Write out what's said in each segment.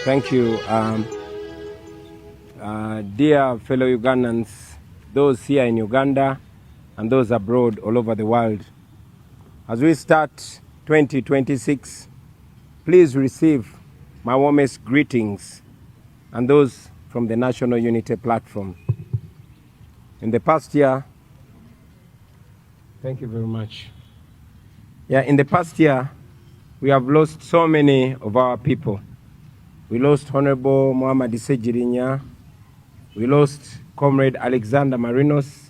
Thank you. Dear fellow Ugandans, those here in Uganda and those abroad all over the world, as we start 2026, please receive my warmest greetings and those from the National Unity Platform. In the past year, thank you very much. In the past year, we have lost so many of our people. We lost Honorable Muhammad Sejirinya. We lost Comrade Alexander Marinos.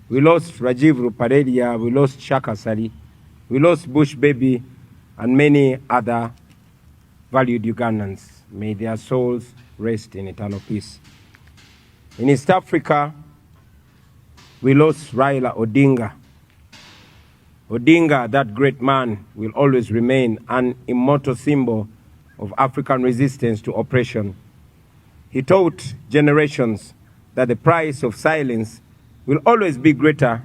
We lost Rajiv Ruparelia. We lost Shaka Sali. We lost Bush Baby and many other valued Ugandans. May their souls rest in eternal peace. In East Africa, we lost Raila Odinga. Odinga, that great man, will always remain an immortal symbol of African resistance to oppression. He taught generations that the price of silence will always be greater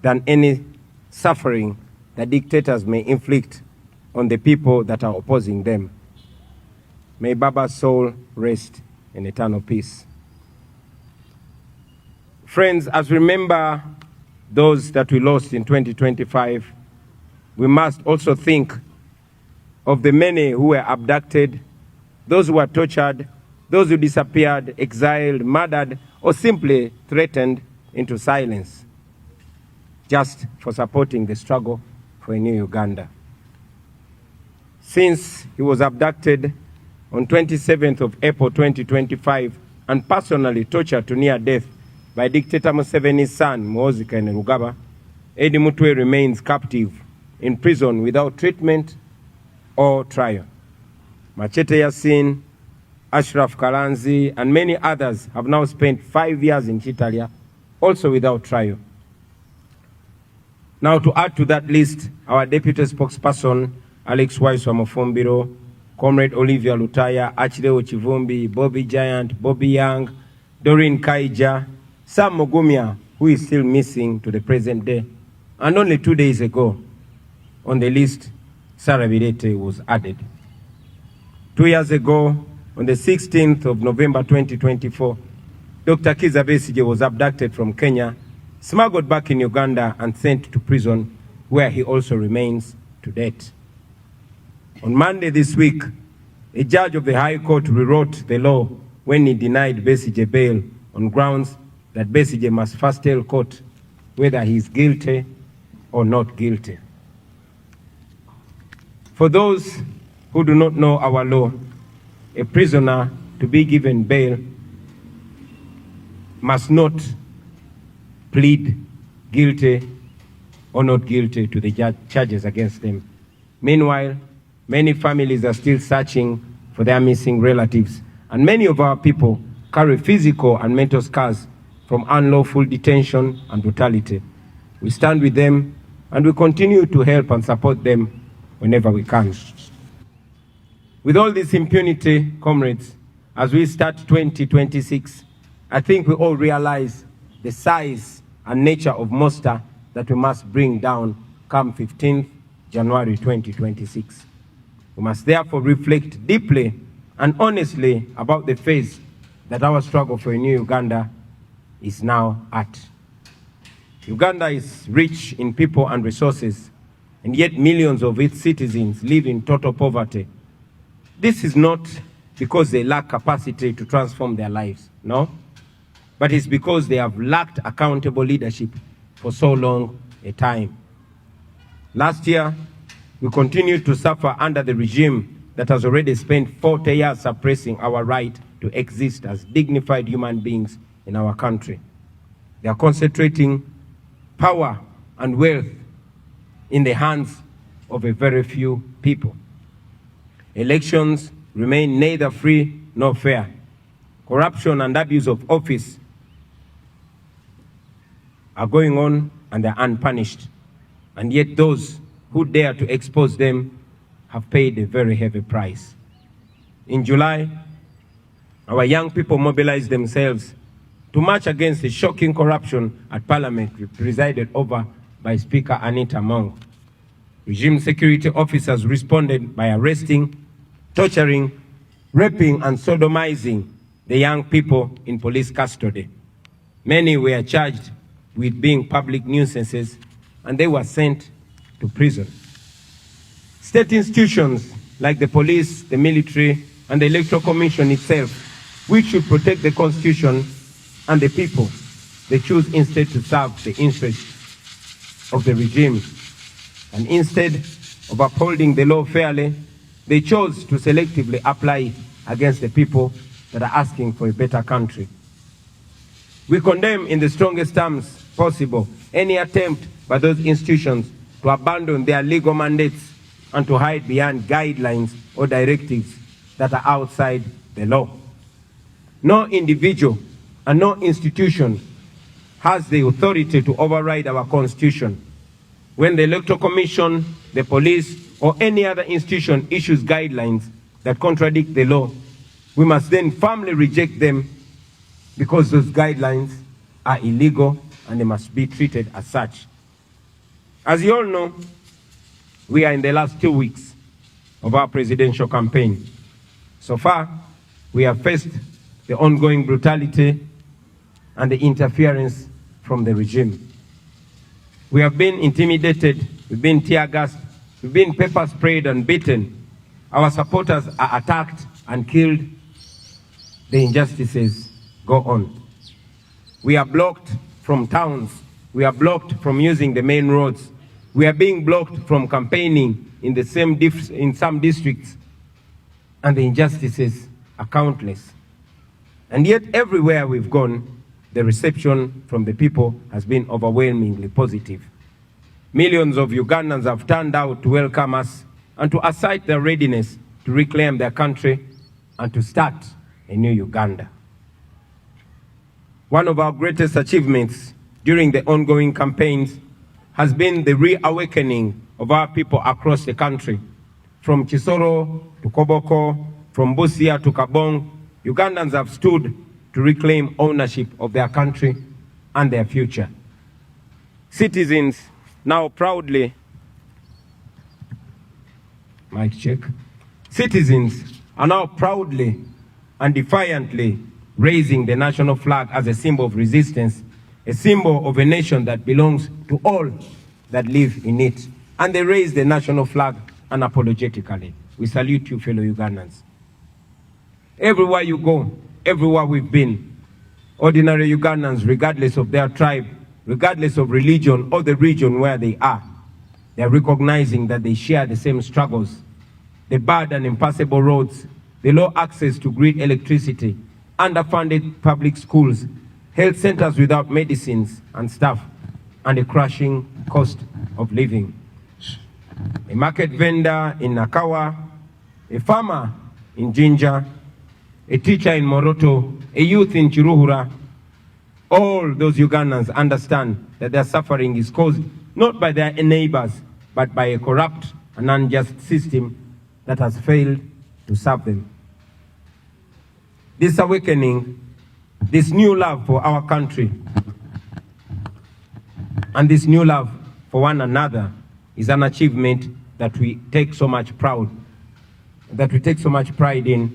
than any suffering that dictators may inflict on the people that are opposing them. May Baba's soul rest in eternal peace. Friends, as we remember those that we lost in 2025, we must also think of the many who were abducted, those who were tortured, those who disappeared, exiled, murdered, or simply threatened into silence, just for supporting the struggle for a new Uganda. Since he was abducted on 27th of April 2025 and personally tortured to near death by dictator Museveni's son, Muhoozi Kainerugaba, Eddie Mutwe remains captive in prison without treatment or trial. Machete Yasin, Ashraf Kalanzi, and many others have now spent 5 years in Chitalia, also without trial. Now, to add to that list, our deputy spokesperson, Alex Waiswa Mufumbiro, Comrade Olivia Lutaya, Achileo Chivumbi, Bobby Giant, Bobby Young, Doreen Kaija, Sam Mugumya, who is still missing to the present day, and only 2 days ago, on the list, Sarah Birete was added. 2 years ago, on the 16th of November 2024, Dr. Kizza Besigye was abducted from Kenya, smuggled back in Uganda, and sent to prison, where he also remains to date. On Monday this week, a judge of the High Court rewrote the law when he denied Besigye bail on grounds that Besigye must first tell court whether he is guilty or not guilty. For those who do not know our law, a prisoner to be given bail must not plead guilty or not guilty to the charges against them. Meanwhile, many families are still searching for their missing relatives, and many of our people carry physical and mental scars from unlawful detention and brutality. We stand with them, and we continue to help and support them whenever we can. With all this impunity, comrades, as we start 2026, I think we all realize the size and nature of monster that we must bring down come 15th January 2026. We must therefore reflect deeply and honestly about the phase that our struggle for a new Uganda is now at. Uganda is rich in people and resources, and yet millions of its citizens live in total poverty. This is not because they lack capacity to transform their lives, no, but it's because they have lacked accountable leadership for so long a time. Last year, we continued to suffer under the regime that has already spent 40 years suppressing our right to exist as dignified human beings in our country. They are concentrating power and wealth in the hands of a very few people. Elections remain neither free nor fair. Corruption and abuse of office are going on and they're unpunished. And yet those who dare to expose them have paid a very heavy price. In July, our young people mobilized themselves to march against the shocking corruption at Parliament presided over by Speaker Anita Among. Regime security officers responded by arresting, torturing, raping and sodomizing the young people in police custody. Many were charged with being public nuisances, and they were sent to prison. State institutions like the police, the military, and the Electoral Commission itself, which should protect the Constitution and the people, they choose instead to serve the interests of the regime. And instead of upholding the law fairly, they chose to selectively apply against the people that are asking for a better country. We condemn in the strongest terms possible any attempt by those institutions to abandon their legal mandates and to hide behind guidelines or directives that are outside the law. No individual and no institution has the authority to override our Constitution. When the Electoral Commission, the police, or any other institution issues guidelines that contradict the law, we must then firmly reject them because those guidelines are illegal and they must be treated as such. As you all know, we are in the last 2 weeks of our presidential campaign. So far, we have faced the ongoing brutality and the interference from the regime. We have been intimidated, we've been tear gassed, we've been pepper sprayed and beaten. Our supporters are attacked and killed. The injustices go on. We are blocked from towns. We are blocked from using the main roads. We are being blocked from campaigning in some districts. And the injustices are countless. And yet everywhere we've gone, the reception from the people has been overwhelmingly positive. Millions of Ugandans have turned out to welcome us and to assert their readiness to reclaim their country and to start a new Uganda. One of our greatest achievements during the ongoing campaigns has been the reawakening of our people across the country. From Chisoro to Koboko, from Busia to Kabong, Ugandans have stood to reclaim ownership of their country and their future. Citizens now proudly, mic check. Citizens are now proudly and defiantly raising the national flag as a symbol of resistance, a symbol of a nation that belongs to all that live in it. And they raise the national flag unapologetically. We salute you, fellow Ugandans. Everywhere you go, everywhere we've been, ordinary Ugandans, regardless of their tribe, regardless of religion or the region where they are recognizing that they share the same struggles. The bad and impassable roads, the low access to grid electricity, underfunded public schools, health centers without medicines and staff, and a crashing cost of living. A market vendor in Nakawa, a farmer in Jinja, a teacher in Moroto, a youth in Chiruhura, all those Ugandans understand that their suffering is caused not by their neighbors, but by a corrupt and unjust system that has failed to serve them. This awakening, this new love for our country, and this new love for one another is an achievement that we take so much pride in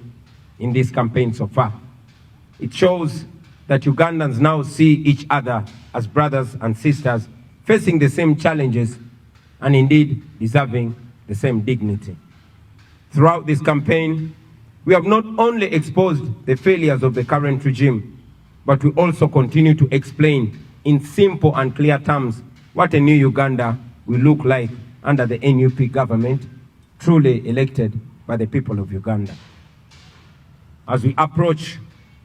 this campaign so far. It shows that Ugandans now see each other as brothers and sisters, facing the same challenges and indeed deserving the same dignity. Throughout this campaign, we have not only exposed the failures of the current regime, but we also continue to explain in simple and clear terms what a new Uganda will look like under the NUP government, truly elected by the people of Uganda. As we approach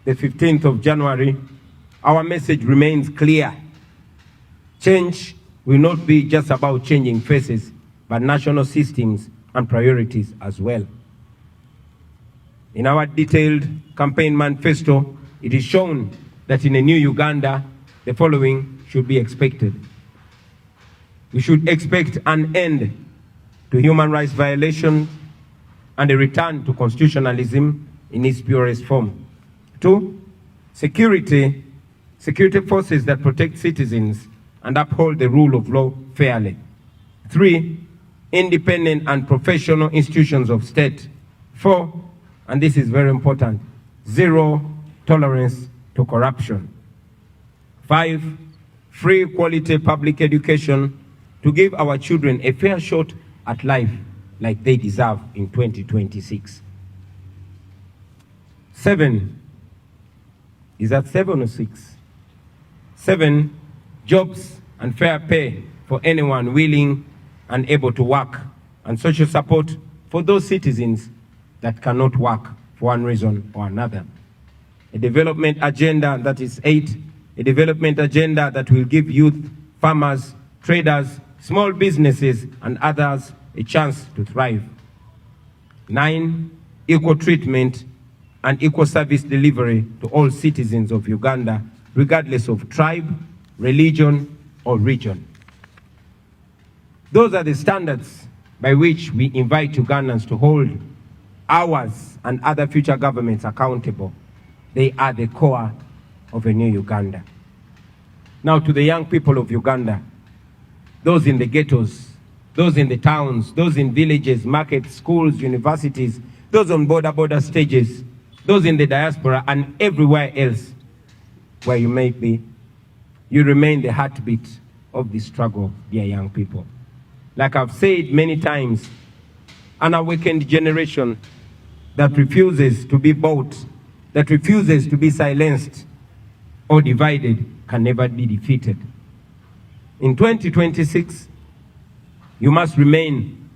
the 15th of January, our message remains clear. Change will not be just about changing faces, but national systems and priorities as well. In our detailed campaign manifesto, it is shown that in a new Uganda, the following should be expected. We should expect an end to human rights violations and a return to constitutionalism in its purest form. 2, security forces that protect citizens and uphold the rule of law fairly. 3, independent and professional institutions of state. 4, and this is very important, zero tolerance to corruption. 5, free quality public education to give our children a fair shot at life like they deserve in 2026. 7, is that 7 or 6? 7, jobs and fair pay for anyone willing and able to work, and social support for those citizens that cannot work for one reason or another. A development agenda, that is 8, a development agenda that will give youth, farmers, traders, small businesses, and others a chance to thrive. 9, equal treatment and equal service delivery to all citizens of Uganda, regardless of tribe, religion, or region. Those are the standards by which we invite Ugandans to hold ours and other future governments accountable. They are the core of a new Uganda. Now to the young people of Uganda, those in the ghettos, those in the towns, those in villages, markets, schools, universities, those on border stages, those in the diaspora and everywhere else where you may be, you remain the heartbeat of the struggle, dear young people. Like I've said many times, an awakened generation that refuses to be bought, that refuses to be silenced or divided, can never be defeated. In 2026, you must remain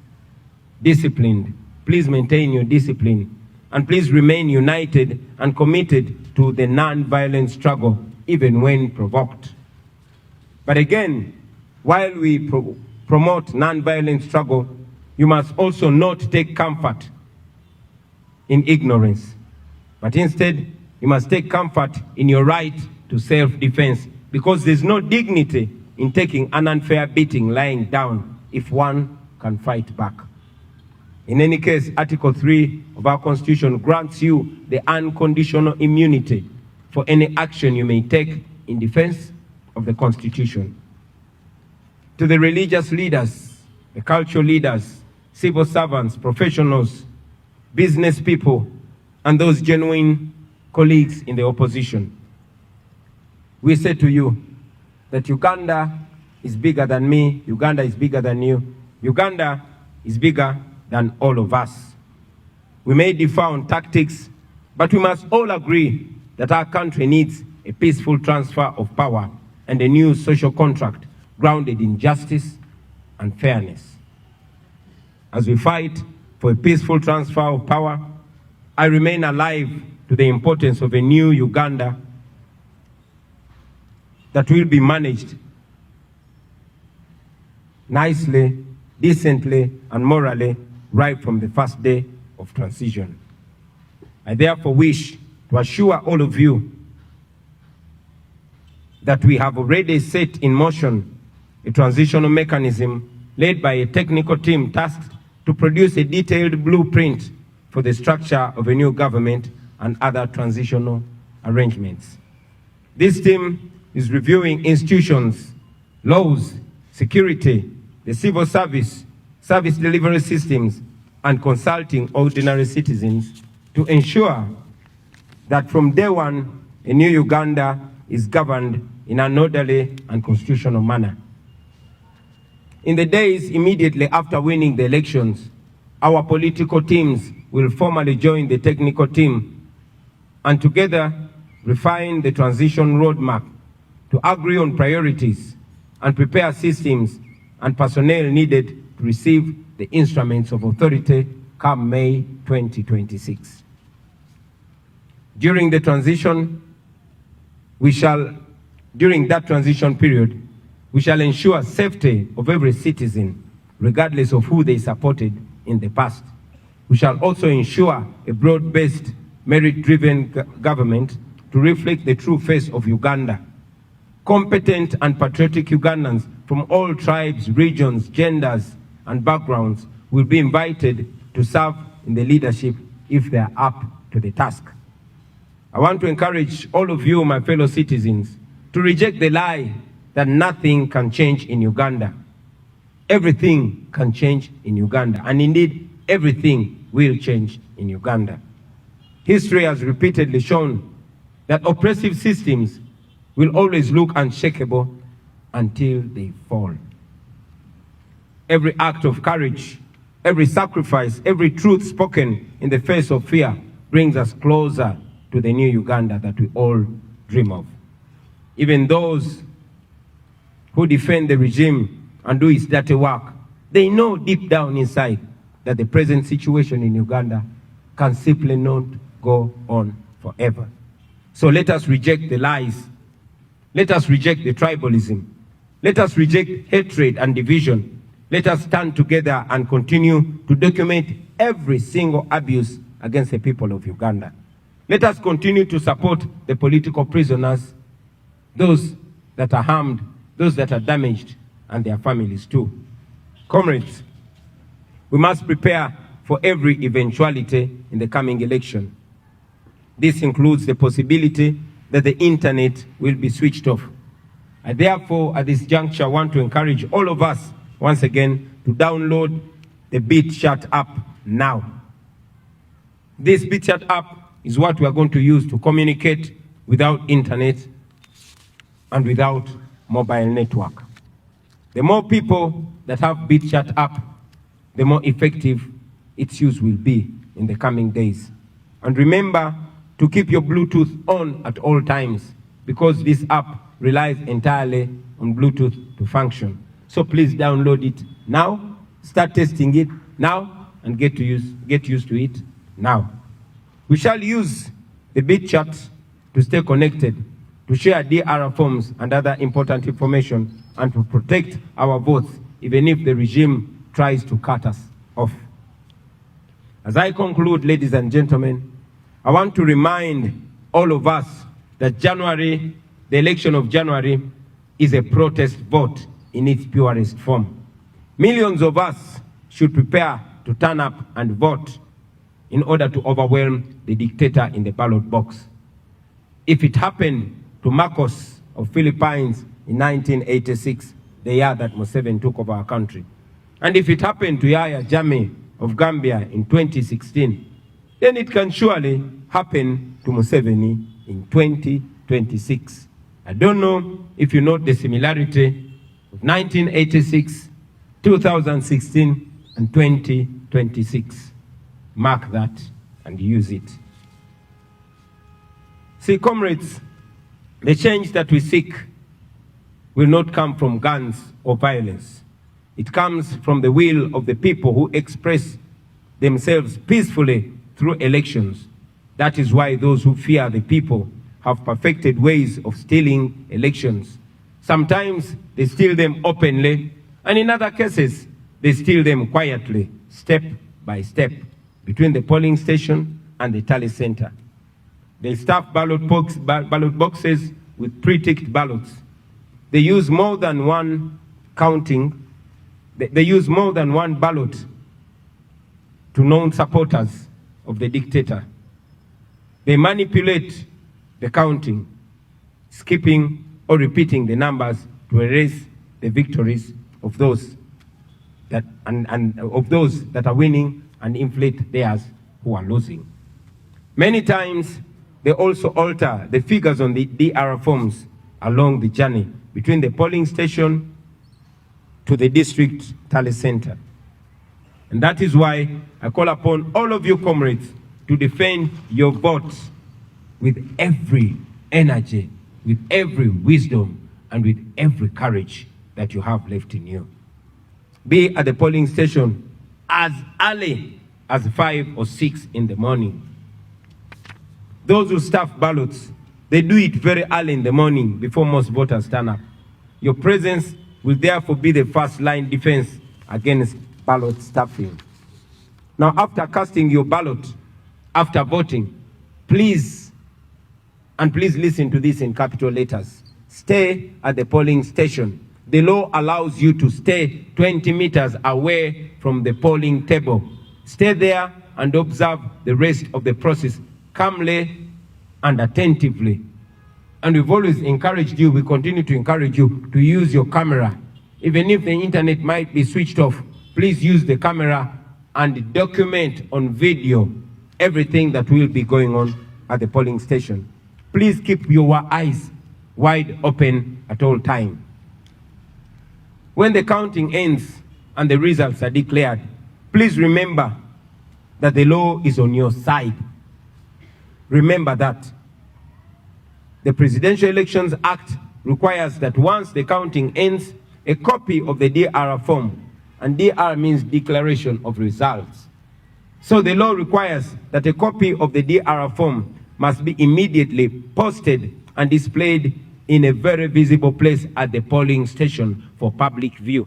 disciplined. Please maintain your discipline. And please remain united and committed to the non-violent struggle, even when provoked. But again, while we promote non-violent struggle, you must also not take comfort in ignorance, but instead, you must take comfort in your right to self-defense, because there's no dignity in taking an unfair beating lying down if one can fight back. In any case, Article 3 of our Constitution grants you the unconditional immunity for any action you may take in defense of the Constitution. To the religious leaders, the cultural leaders, civil servants, professionals, business people, and those genuine colleagues in the opposition, we say to you that Uganda is bigger than me, Uganda is bigger than you, Uganda is bigger than all of us. We may differ on tactics, but we must all agree that our country needs a peaceful transfer of power and a new social contract grounded in justice and fairness. As we fight for a peaceful transfer of power, I remain alive to the importance of a new Uganda that will be managed nicely, decently, and morally right from the first day of transition. I therefore wish to assure all of you that we have already set in motion a transitional mechanism led by a technical team tasked to produce a detailed blueprint for the structure of a new government and other transitional arrangements. This team is reviewing institutions, laws, security, the civil service, service delivery systems, and consulting ordinary citizens to ensure that from day one, a new Uganda is governed in an orderly and constitutional manner. In the days immediately after winning the elections, our political teams will formally join the technical team and together refine the transition roadmap to agree on priorities and prepare systems and personnel needed to receive the instruments of authority come May 2026. During that transition period, we shall ensure safety of every citizen, regardless of who they supported in the past. We shall also ensure a broad-based, merit-driven government to reflect the true face of Uganda. Competent and patriotic Ugandans from all tribes, regions, genders, and backgrounds will be invited to serve in the leadership if they are up to the task. I want to encourage all of you, my fellow citizens, to reject the lie that nothing can change in Uganda. Everything can change in Uganda, and indeed, everything will change in Uganda. History has repeatedly shown that oppressive systems will always look unshakable until they fall. Every act of courage, every sacrifice, every truth spoken in the face of fear brings us closer to the new Uganda that we all dream of. Even those who defend the regime and do its dirty work, they know deep down inside that the present situation in Uganda can simply not go on forever. So let us reject the lies. Let us reject the tribalism. Let us reject hatred and division. Let us stand together and continue to document every single abuse against the people of Uganda. Let us continue to support the political prisoners, those that are harmed, those that are damaged, and their families too. Comrades, we must prepare for every eventuality in the coming election. This includes the possibility that the internet will be switched off. I therefore, at this juncture, want to encourage all of us, once again, to download the BitChat app now. This BitChat app is what we are going to use to communicate without internet and without mobile network. The more people that have BitChat app, the more effective its use will be in the coming days. And remember to keep your Bluetooth on at all times, because this app relies entirely on Bluetooth to function. So please download it now, start testing it now, and get used to it now. We shall use the BitChat to stay connected, to share DR forms and other important information, and to protect our votes, even if the regime tries to cut us off. As I conclude, ladies and gentlemen, I want to remind all of us that the election of January, is a protest vote in its purest form. Millions of us should prepare to turn up and vote in order to overwhelm the dictator in the ballot box. If it happened to Marcos of Philippines in 1986, the year that Museveni took over our country, and if it happened to Yahya Jammeh of Gambia in 2016, then it can surely happen to Museveni in 2026. I don't know if you note the similarity of 1986, 2016, and 2026. Mark that and use it. See, comrades, the change that we seek will not come from guns or violence. It comes from the will of the people who express themselves peacefully through elections. That is why those who fear the people have perfected ways of stealing elections. Sometimes they steal them openly, and in other cases, they steal them quietly, step by step, between the polling station and the tally center. They stuff ballot boxes with pre-ticked ballots. They use more than one counting. They use more than one ballot to known supporters of the dictator. They manipulate the counting, skipping or repeating the numbers to erase the victories of those that of those that are winning and inflate theirs who are losing. Many times, they also alter the figures on the DR forms along the journey between the polling station to the district tally center. And that is why I call upon all of you, comrades, to defend your votes with every energy, with every wisdom, and with every courage that you have left in you. Be at the polling station as early as 5 or 6 in the morning. Those who stuff ballots, they do it very early in the morning before most voters turn up. Your presence will therefore be the first line defense against ballot stuffing. Now, after casting your ballot, after voting, please listen to this in capital letters. Stay at the polling station. The law allows you to stay 20 meters away from the polling table. Stay there and observe the rest of the process calmly and attentively. And we've always encouraged you, we continue to encourage you to use your camera. Even if the internet might be switched off, please use the camera and document on video everything that will be going on at the polling station. Please keep your eyes wide open at all times. When the counting ends and the results are declared, please remember that the law is on your side. Remember that. The Presidential Elections Act requires that once the counting ends, a copy of the DR form, and DR means Declaration of Results. So the law requires that a copy of the DR form must be immediately posted and displayed in a very visible place at the polling station for public view.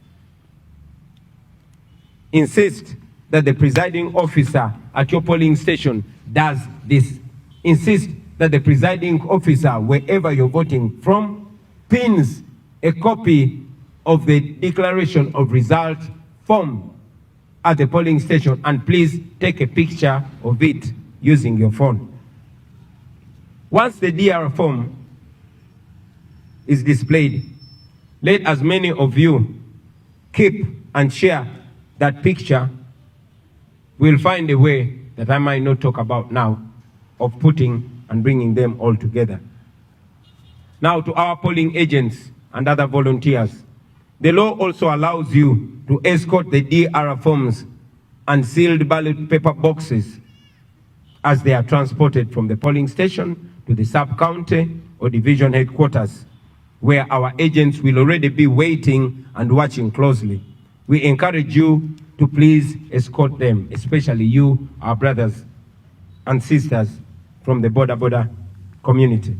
Insist that the presiding officer at your polling station does this. Insist that the presiding officer, wherever you're voting from, pins a copy of the Declaration of Result form at the polling station, and please take a picture of it using your phone. Once the DR form is displayed, let as many of you keep and share that picture. We'll find a way that I might not talk about now of putting and bringing them all together. Now, to our polling agents and other volunteers, the law also allows you to escort the DR forms and sealed ballot paper boxes as they are transported from the polling station to the sub-county or division headquarters, where our agents will already be waiting and watching closely. We encourage you to please escort them, especially you, our brothers and sisters from the border community.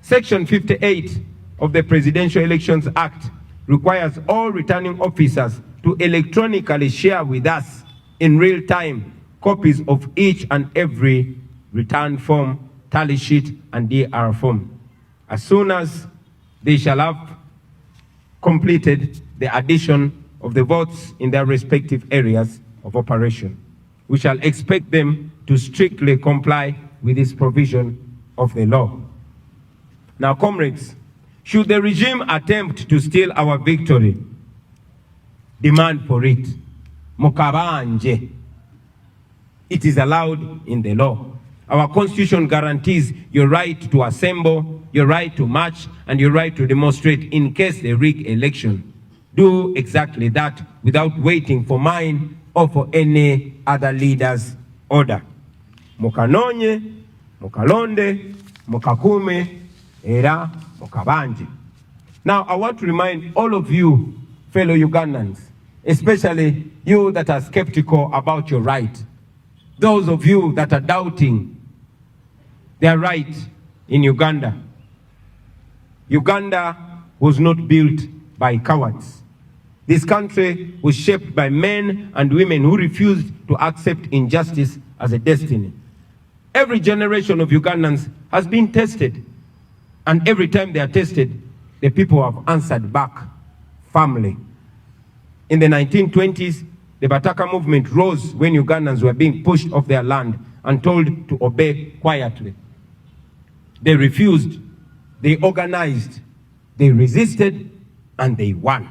Section 58 of the Presidential Elections Act requires all returning officers to electronically share with us in real time copies of each and every return form, tally sheet, and DR form. As soon as they shall have completed the addition of the votes in their respective areas of operation, we shall expect them to strictly comply with this provision of the law. Now, comrades, should the regime attempt to steal our victory, demand for it. Mukabanje. It is allowed in the law. Our constitution guarantees your right to assemble, your right to march, and your right to demonstrate in case they rig election. Do exactly that without waiting for mine or for any other leader's order. Mukanonye, mukalonde, mukakume, era mukabanje. Now, I want to remind all of you, fellow Ugandans, especially you that are skeptical about your right, those of you that are doubting their right in Uganda. Uganda was not built by cowards. This country was shaped by men and women who refused to accept injustice as a destiny. Every generation of Ugandans has been tested, and every time they are tested, the people have answered back firmly. In the 1920s, the Bataka movement rose when Ugandans were being pushed off their land and told to obey quietly. They refused, they organized, they resisted, and they won.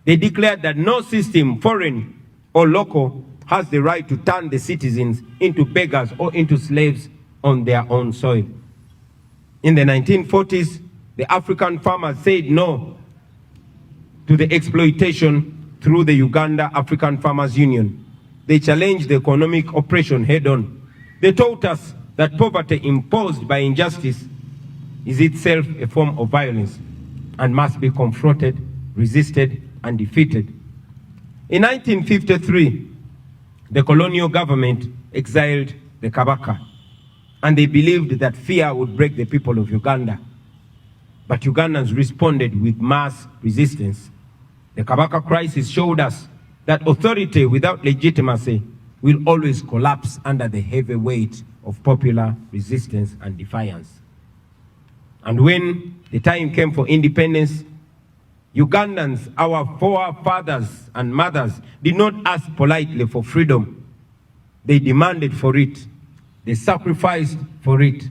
They declared that no system, foreign or local, has the right to turn the citizens into beggars or into slaves on their own soil. In the 1940s, the African farmers said no to the exploitation through the Uganda African Farmers Union. They challenged the economic oppression head-on. They taught us that poverty imposed by injustice is itself a form of violence and must be confronted, resisted, and defeated. In 1953, the colonial government exiled the Kabaka, and they believed that fear would break the people of Uganda. But Ugandans responded with mass resistance. The Kabaka crisis showed us that authority without legitimacy will always collapse under the heavy weight of popular resistance and defiance. And when the time came for independence, Ugandans, our forefathers and mothers, did not ask politely for freedom. They demanded for it. They sacrificed for it.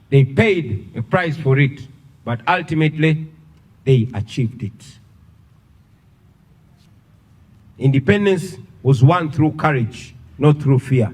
They paid a price for it. But ultimately, they achieved it. Independence was won through courage, not through fear.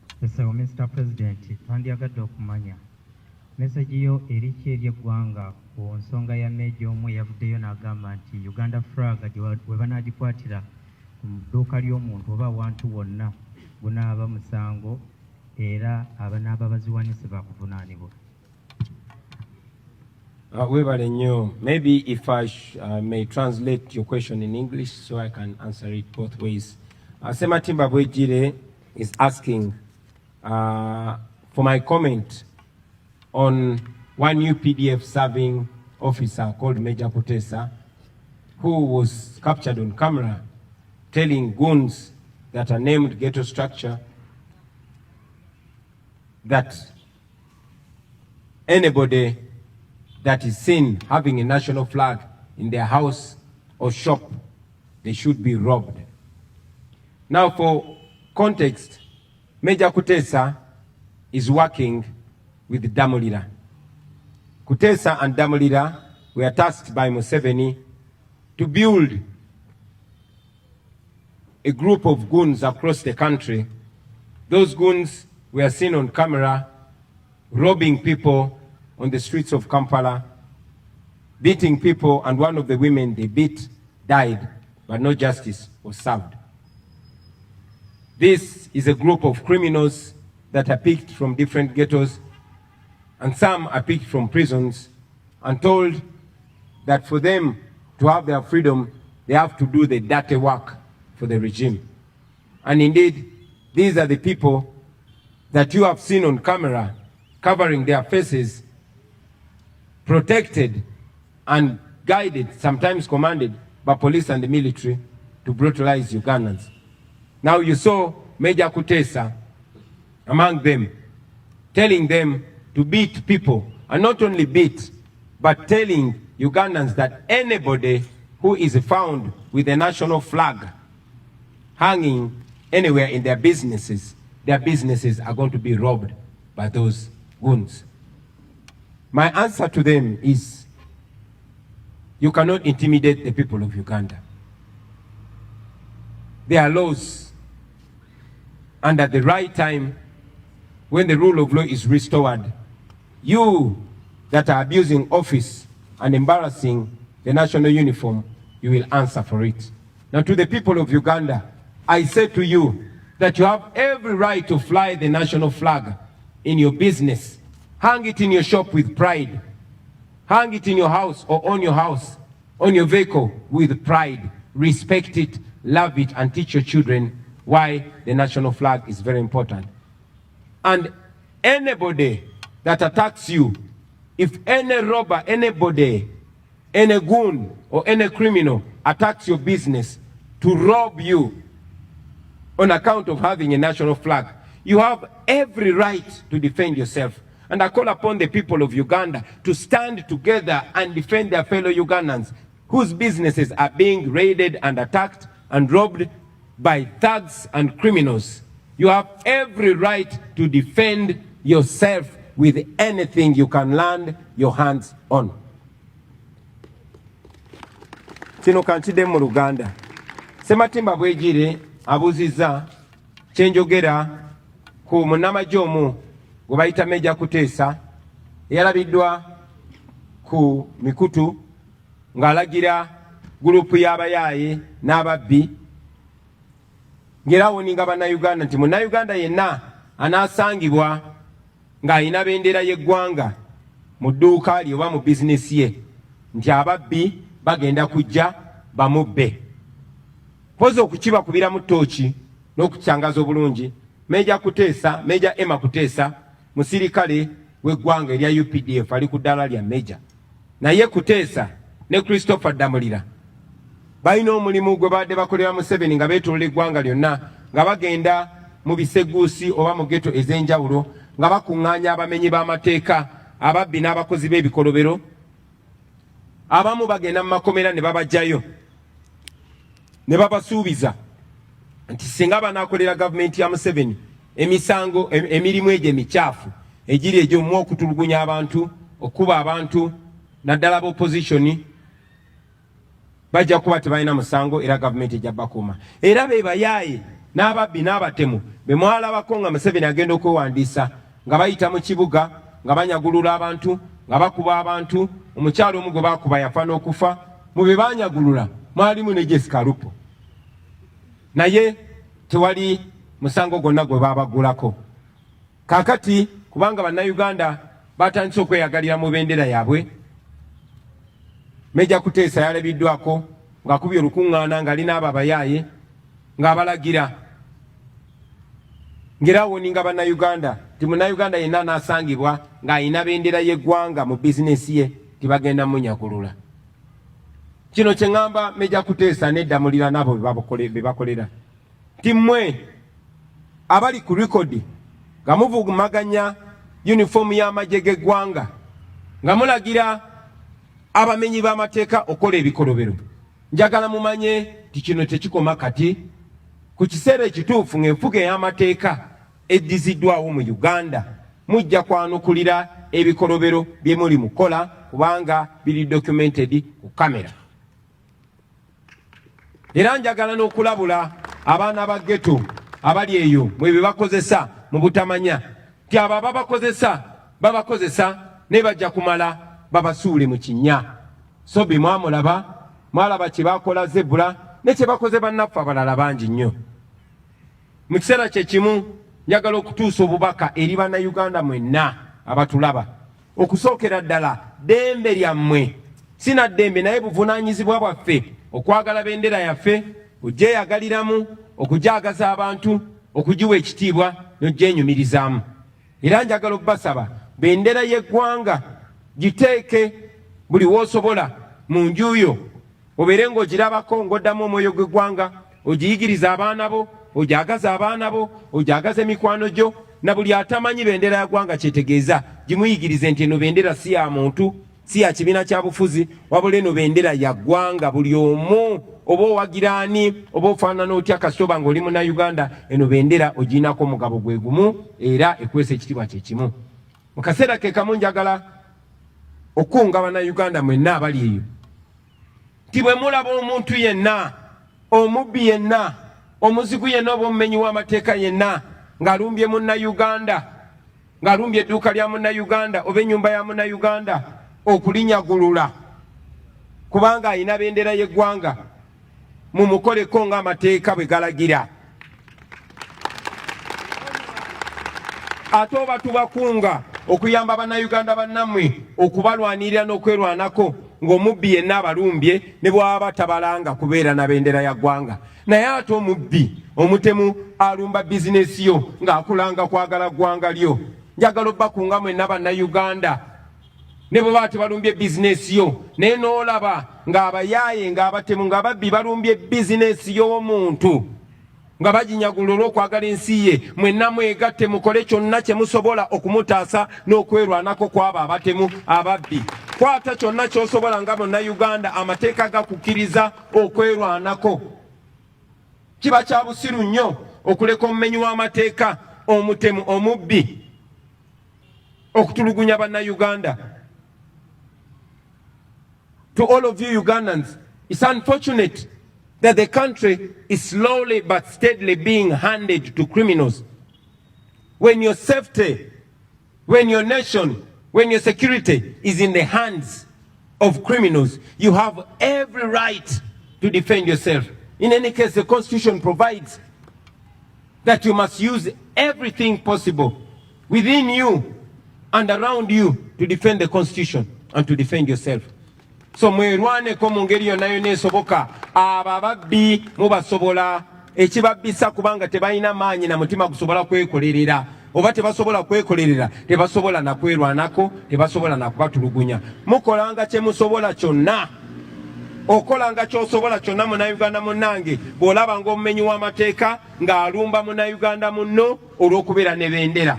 So, Mr. President, twandyagadde okumanya message yo eriki eri eggwanga ku nsonga ya meeja omu eyavuddeyo n'agamba nti Uganda flag we banaagikwatira ku dduuka ly'omuntu oba awantu wonna gunaaba musango era abanaaba baziwanise bakuvunaanibwa. Webale nnyo. Maybe if I may translate your question in English so I can answer it both ways. Sematimba Bwejire is asking for my comment on one new PDF serving officer called Major Kutesa, who was captured on camera telling goons that are named ghetto structure that anybody that is seen having a national flag in their house or shop, they should be robbed. Now, for context, Major Kutesa is working with Damulira. Kutesa and Damulira were tasked by Museveni to build a group of goons across the country. Those goons were seen on camera robbing people on the streets of Kampala, beating people, and one of the women they beat died, but no justice was served. This is a group of criminals that are picked from different ghettos, and some are picked from prisons and told that for them to have their freedom, they have to do the dirty work for the regime. And indeed, these are the people that you have seen on camera covering their faces, protected and guided, sometimes commanded by police and the military to brutalize Ugandans. Now you saw Major Kutesa among them, telling them to beat people, and not only beat, but telling Ugandans that anybody who is found with a national flag hanging anywhere in their businesses are going to be robbed by those goons. My answer to them is, you cannot intimidate the people of Uganda. There are laws, and at the right time, when the rule of law is restored, you that are abusing office and embarrassing the national uniform, you will answer for it. Now, to the people of Uganda, I say to you that you have every right to fly the national flag in your business. Hang it in your shop with pride. Hang it in your house or on your vehicle with pride. Respect it, love it, and teach your children why the national flag is very important. And anybody that attacks you, if any robber, anybody, any goon or any criminal attacks your business to rob you on account of having a national flag, you have every right to defend yourself. And I call upon the people of Uganda to stand together and defend their fellow Ugandans whose businesses are being raided and attacked and robbed by thugs and criminals. You have every right to defend yourself with anything you can land your hands on. Kino kantide mu Luganda. Sematimba Bwejire abuziza kyenjogera ku munnamagye omu gwe bayita Major Kutesa eyalabiddwa ku mikutu ng'alagira gurupu y'abayaaye n'ababbi ng'era awoninga bannayuganda nti munnayuganda yenna anaasangibwa ng'alina bendera y'eggwanga mu dduuka lye oba mu bizinesi ye nti ababbi bagenda kujja bamubbe. Poza okukibakubira mu ttooki n'okukyangaza obulungi, Major Kutesa, Major Emma Kutesa, musirikale w'eggwanga erya UPDF ali ku ddaala lya Major. Naye Kutesa ne Christopher Damulira balina omulimu gwe badde bakolera Museveni nga beetolola eggwanga lyonna nga bagenda mu biseguusi oba mu geto ez'enjawulo nga bakuŋŋaanya abamenyi b'amateeka, ababbi n'abakozi b'ebikolobero. Abamu bagenda mu makomera ne babajjayo ne babasuubiza nti singa banaakolera gavumenti ya Museveni emisango emirimu egyo emikyafu egiri egy'omu okutulugunya abantu, okuba abantu, naddala b'oppositioni, bajja kuba tebalina musango era gavumenti ejja bakuuma. Era be bayaaye n'ababbi n'abatemu be mwalabako nga Museveni agenda okwewandiisa nga bayita mu kibuga nga banyagulula abantu nga bakuba abantu. Omukyalo omu gwe bakuba yafa n'okufa. Mu be banyagulula mwalimu ne Jessica Lupo, naye tewali musango gwonna gwe babagulako. Kaakati kubanga bannayuganda batandise okweyagalira mu bendera yaabwe, Meja Kuteesa yalabiddwako ng'akubye olukuŋŋaana ng'alina abo abayaaye ng'abalagira ngerawo ninga bannayuganda ti munnayuganda yenna n'asangibwa ng'ayina bendera y'eggwanga mu bizinesi ye tibagenda munyakulula. Kino kye ŋŋamba Meja Kuteesa n'eddamulira nabo be bakolera ti mmwe abali ku likodi nga muvugumaganya yunifoomu y'amagye g'eggwanga nga mulagira abamenyi b'amateeka okola ebikolobero. Njagala mumanye ti kino tekikoma kati. Ku kiseera ekituufu ng'enfuga ey'amateeka eddiziddwawo mu Uganda mujja kwanukulira ebikolobero bye muli mukola kubanga biri documented ku kamera. Era njagala n'okulabula abaana ba ghetto abali eyo mwe bye bakozesa mu butamanya ti abo babakozesa ne bajja kumala babasuule mu kinnya. So bye mwalaba kye bakola Zebula ne kye bakoze bannaffe abalala bangi nnyo. Mu kiseera kye kimu njagala okutuusa obubaka eri bannayuganda mwenna abatulaba. Okusookera ddala ddembe lyammwe si na ddembe naye buvunaanyizibwa bwaffe okwagala bendera yaffe, ogyeyagaliramu, okugyagaza abantu, okugiwa ekitiibwa n'ogyenyumirizaamu. Era njagala obbasaba bendera y'eggwanga giteeke buli w'osobola mu njuyo, obeere ng'ogirabako ng'oddamu omwoyo gw'eggwanga, ogiyigiriza abaana bo, ogyagaza abaana bo, ogyagaza mikwano gyo, na buli atamanyi bendera ya ggwanga kyetegeeza gimuyigirize nti eno bendera si ya muntu, si ya kibiina kya bufuzi, wabula eno bendera ya ggwanga. Buli omu oba owagiraani oba ofaanana otya kasitoba ng'oli munnayuganda, eno bendera ogiinako omugabo gwe gumu era ekwesa ekitiibwa kye kimu. Mu kaseera ke kamu njagala okunga bannayuganda mwenna abali eyo ti bwe mulaba omuntu yenna, omubbi yenna, omuzigu yenna oba omumenyi w'amateeka yenna ng'alumbye munnayuganda, ng'alumbye edduuka lya munnayuganda oba ennyumba ya munnayuganda, okulinyagulula kubanga ayina bendera y'eggwanga, mumukoleko ng'amateeka bwe galagira. Ate oba tubakunga okuyamba bannayuganda bannammwe okubalwanirira n'okwerwanako ng'omubbi yenna abalumbye ne bw'aba tabalanga kubeera na bendera ya ggwanga. Naye ate omubbi omutemu alumba bizinesi yo ng'akulanga kwagala ggwanga lyo. Njagala obbakunga mwenna bannayuganda ne bwe baba tebalumbye bizinesi yo naye n'olaba ng'abayaaye ng'abatemu ng'ababbi balumbye bizinesi y'omuntu nga baginyagula olw'okwagala ensi ye, mwenna mwegatte mukole kyonna kye musobola okumutaasa n'okwerwanako kw'abo abatemu ababbi. Kwata kyonna ky'osobola nga munnayuganda, amateeka gakukkiriza okwerwanako. Kiba kya busiru nnyo okuleka omumenyi w'amateeka, omutemu, omubbi okutulugunya bannayuganda. To all of you Ugandans, it's unfortunate that the country is slowly but steadily being handed to criminals. When your safety, when your nation, when your security is in the hands of criminals, you have every right to defend yourself. In any case, the Constitution provides that you must use everything possible within you and around you to defend the Constitution and to defend yourself. So mwerwaneko mu ngeri yonna yonna esoboka. Abo ababbi mubasobola, ekibabbisa kubanga tebalina maanyi na mutima gusobola kwekolerera, oba tebasobola kwekolerera tebasobola na kwerwanako, tebasobola na kubatulugunya. Mukolanga kye musobola kyonna, okolanga ky'osobola kyonna munnayuganda munnange bw'olaba ng'omumenyi w'amateeka ng'alumba munnayuganda munno olw'okubeera ne bendera.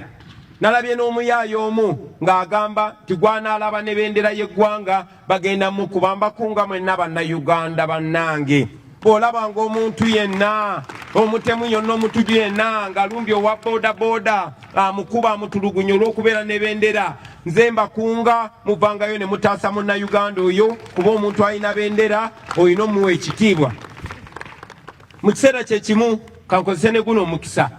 Nalabye n'omuyaayo omu ng'agamba ti gwanaalaba ne bendera y'eggwanga bagenda mukubamba kunga mwenna bannayuganda bannange. Bw'olaba ng'omuntu yenna, omutemu yonna, omutuju yenna ng'alumbye owa boodabooda amukuba amutulugunya olw'okubeera ne bendera, nze mbakunga muvangayo ne mutaasa munnayuganda oyo, kuba omuntu alina bendera olina omuwa ekitiibwa. Mu kiseera kye kimu kankozese ne guno omukisa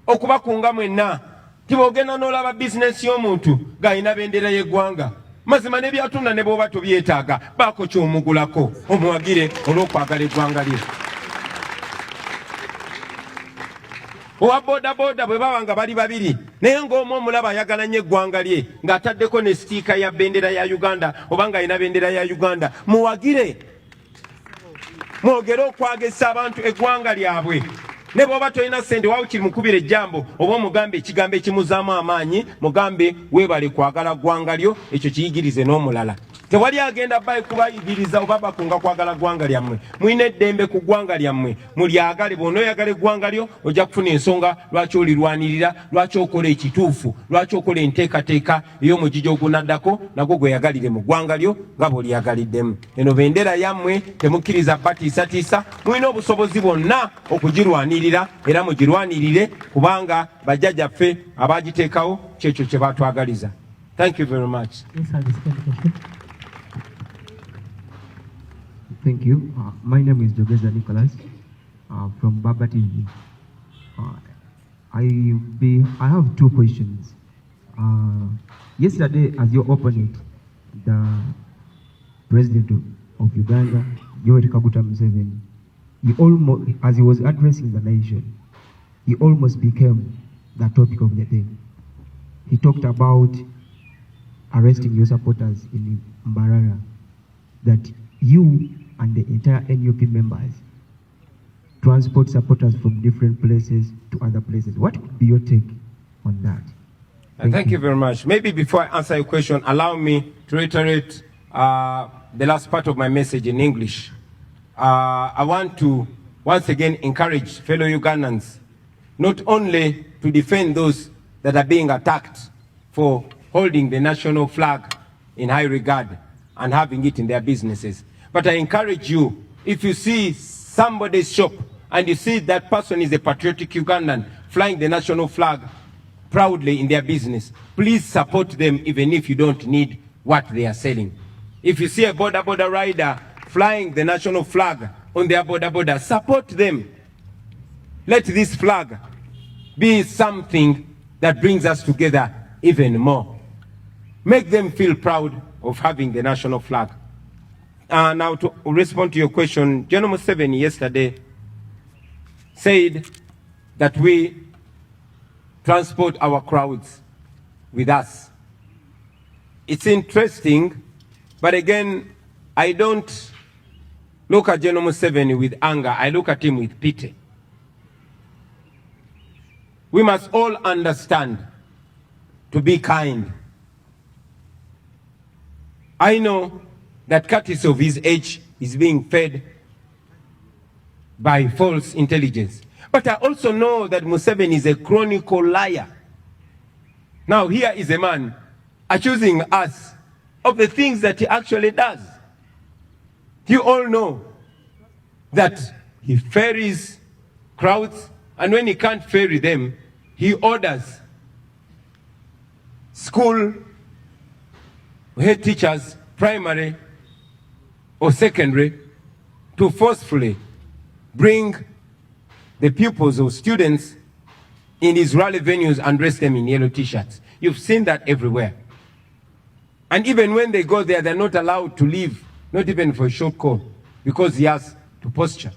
okubakunga mwenna tibogenda n'olaba bizinesi y'omuntu g'alina bendera y'eggwanga mazima n'ebyatunda ne bw'oba tobyetaaga baako ky'omugulako omuwagire olw'okwagala eggwanga lye. owa bodaboda bwe baba nga bali babiri naye ng'omu omulaba ayagala nnyo eggwanga lye ng'ataddeko ne sitiika ya bendera ya Uganda oba ng'alina bendera ya Uganda, muwagire mwogere okwagesa abantu eggwanga lyabwe. Ne bw'oba tolina ssente waawe kiri mukubira ejjambo oba omugambe ekigambo ekimuzaamu amaanyi mugambe weebale kwagala ggwanga lyo, ekyo kiyigirize n'omulala. Tewali agenda bayi kubayigiriza oba bakunga kwagala ggwanga lyammwe. Mulina eddembe ku ggwanga lyammwe mulyagale. Bw'onooyagala eggwanga lyo ojja kufuna ensonga lwaki olirwanirira, lwaki okola ekituufu, lwaki okola enteekateeka ey'omugigi ogunaddako nagwo gweyagalire mu ggwanga lyo nga bw'olyagaliddemu. Eno bendera yammwe temukkiriza batiisatiisa, mulina obusobozi bwonna okugirwanirira era mugirwanirire kubanga bajjajjaffe abaagiteekawo kyekyo kye baatwagaliza. Thank you very much. Thank you. My name is Jogeza Nicholas from Baba TV. I have two questions. Yesterday, as your opponent, the president of Uganda, Yoweri Kaguta Museveni, he almost, as he was addressing the nation, he almost became the topic of the day. He talked about arresting your supporters in Mbarara, that you and the entire NUP members transport supporters from different places to other places. What would be your take on that? Thank you very much. Maybe before I answer your question, allow me to reiterate the last part of my message in English. I want to once again encourage fellow Ugandans not only to defend those that are being attacked for holding the national flag in high regard and having it in their businesses, but I encourage you, if you see somebody's shop and you see that person is a patriotic Ugandan flying the national flag proudly in their business, please support them even if you don't need what they are selling. If you see a border rider flying the national flag on their border, support them. Let this flag be something that brings us together even more. Make them feel proud of having the national flag. Now to respond to your question, General Museveni yesterday said that we transport our crowds with us. It's interesting, but again, I don't look at General Museveni with anger. I look at him with pity. We must all understand to be kind. I know that Curtis of his age is being fed by false intelligence. But I also know that Museveni is a chronicle liar. Now here is a man accusing us of the things that he actually does. You all know that he ferries crowds, and when he can't ferry them, he orders school head teachers, primary or secondary, to forcefully bring the pupils or students in his rally venues and dress them in yellow t-shirts. You've seen that everywhere. And even when they go there, they're not allowed to leave, not even for a short call, because he has to posture.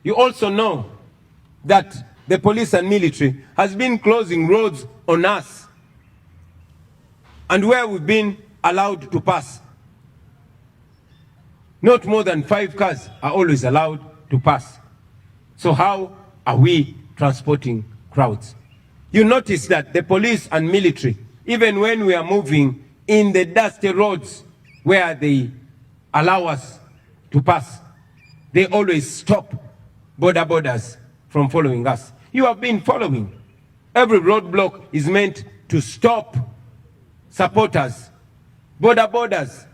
You also know that the police and military has been closing roads on us, and where we've been allowed to pass, not more than 5 cars are always allowed to pass. So how are we transporting crowds? You notice that the police and military, even when we are moving in the dusty roads where they allow us to pass, they always stop borders from following us. You have been following. Every roadblock is meant to stop supporters, borders,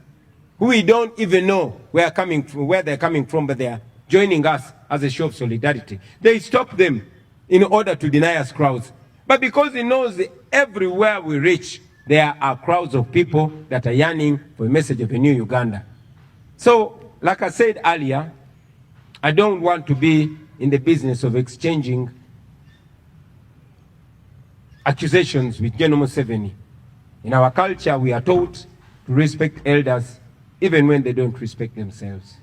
who we don't even know where they're coming from, but they are joining us as a show of solidarity. They stop them in order to deny us crowds. But because he knows that everywhere we reach, there are crowds of people that are yearning for a message of a new Uganda. So, like I said earlier, I don't want to be in the business of exchanging accusations with General Museveni. In our culture, we are taught to respect elders even when they don't respect themselves.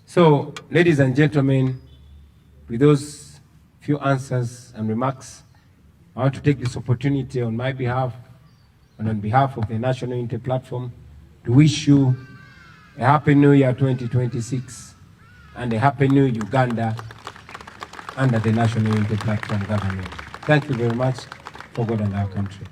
So, ladies and gentlemen, with those few answers and remarks, I want to take this opportunity on my behalf and on behalf of the National Unity Platform to wish you a Happy New Year 2026 and a Happy New Uganda under the National Unity Platform government. Thank you very much for God and our country.